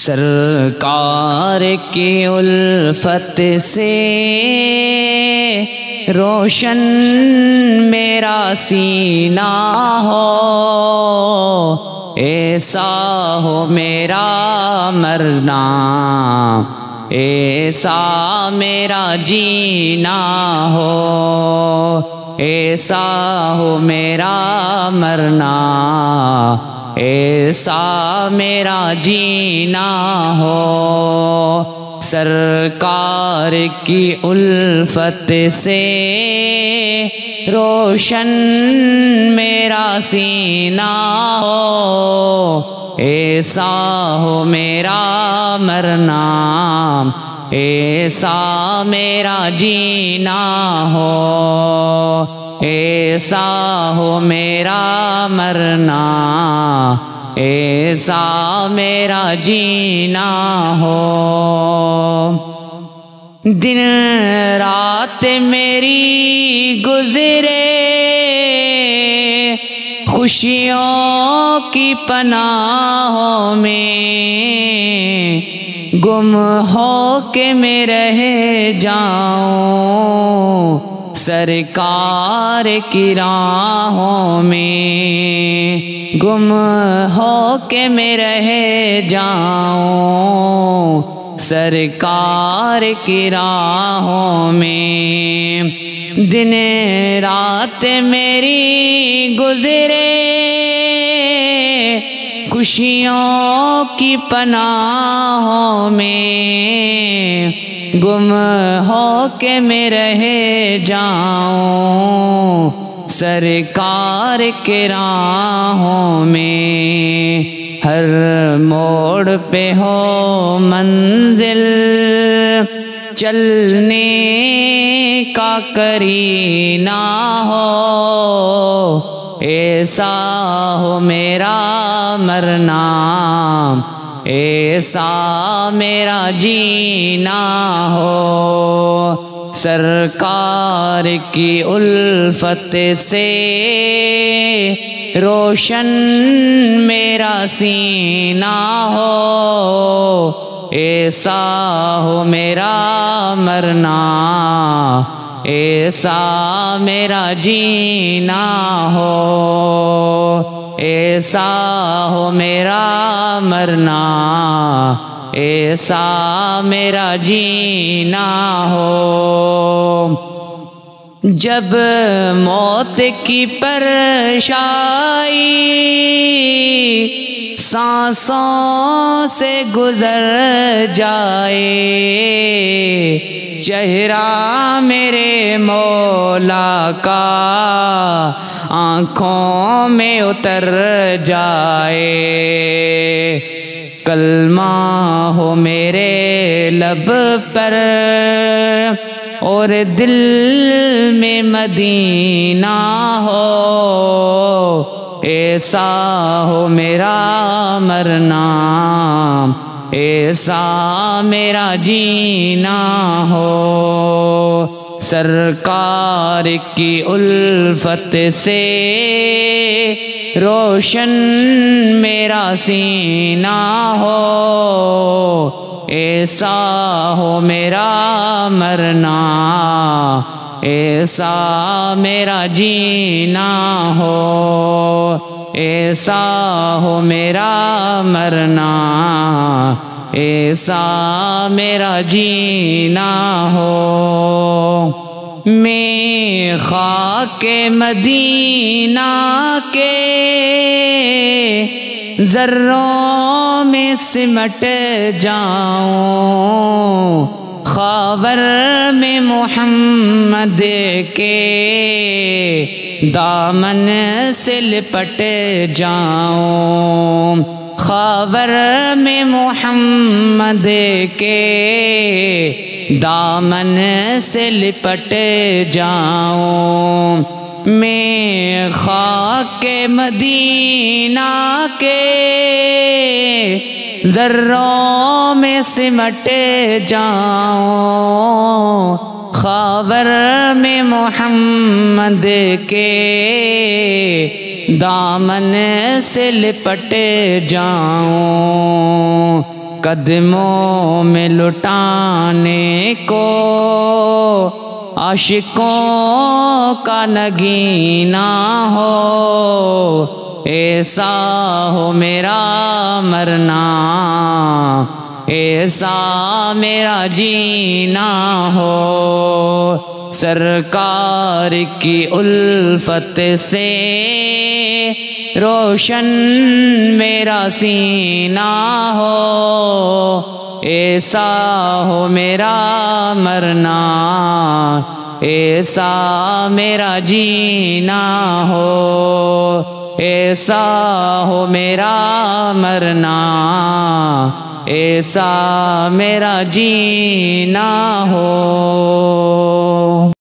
سرکار کی الفت سے روشن میرا سینہ ہو، ایسا ہو میرا مرنا، ایسا میرا جینا ہو، ایسا ہو میرا مرنا، ایسا میرا جینا ہو۔ سرکار کی الفت سے روشن میرا سینہ ہو، ایسا ہو میرا مرنا، ایسا میرا جینا ہو، ایسا ہو میرا مرنا، ایسا میرا جینا ہو۔ دن رات میری گزرے خوشیوں کی پناہوں میں، گم ہو کے میں رہ جاؤں سرکار کی راہوں میں، گم ہو کے میں رہ جاؤں سرکار کی راہوں میں۔ دن رات میری گزرے خوشیوں کی پناہوں میں، گم ہو کے میں رہ جاؤں سرکار کے راہوں میں۔ ہر موڑ پہ ہو منزل چلنے کا کرینہ ہو، ایسا ہو میرا مرنا، ایسا میرا جینا ہو۔ سرکار کی الفت سے روشن میرا سینہ ہو، ایسا ہو میرا مرنا، ایسا میرا جینا ہو، ایسا ہو میرا مرنا، ایسا میرا جینا ہو۔ جب موت کی پرشائی سانسوں سے گزر جائے، چہرہ میرے مولا کا آنکھوں میں اتر جائے، کلمہ ہو میرے لب پر اور دل میں مدینہ ہو، ایسا ہو میرا مرنا، ایسا میرا جینا ہو۔ سرکار کی الفت سے روشن میرا سینہ ہو، ایسا ہو میرا مرنا، ایسا میرا جینا ہو، ایسا ہو میرا مرنا، ایسا میرا جینا ہو۔ میں خاک مدینہ کے ذروں میں سمٹ جاؤں، خاور میں محمد کے دامن سے لپٹ جاؤں، خاور میں محمد کے دامن سے لپٹ جاؤں۔ میں خاک مدینہ کے ذروں میں سمٹ جاؤں، خاور میں محمد کے دامن سے لپٹ جاؤں، قدموں میں لٹانے کو عاشقوں کا نگینہ ہو، ایسا ہو میرا مرنا، ایسا میرا جینا ہو، سرکار کی الفت سے روشن میرا سینہ ہو، ایسا ہو میرا مرنا، ایسا میرا جینا ہو، ایسا ہو میرا مرنا، ایسا میرا جینا ہو۔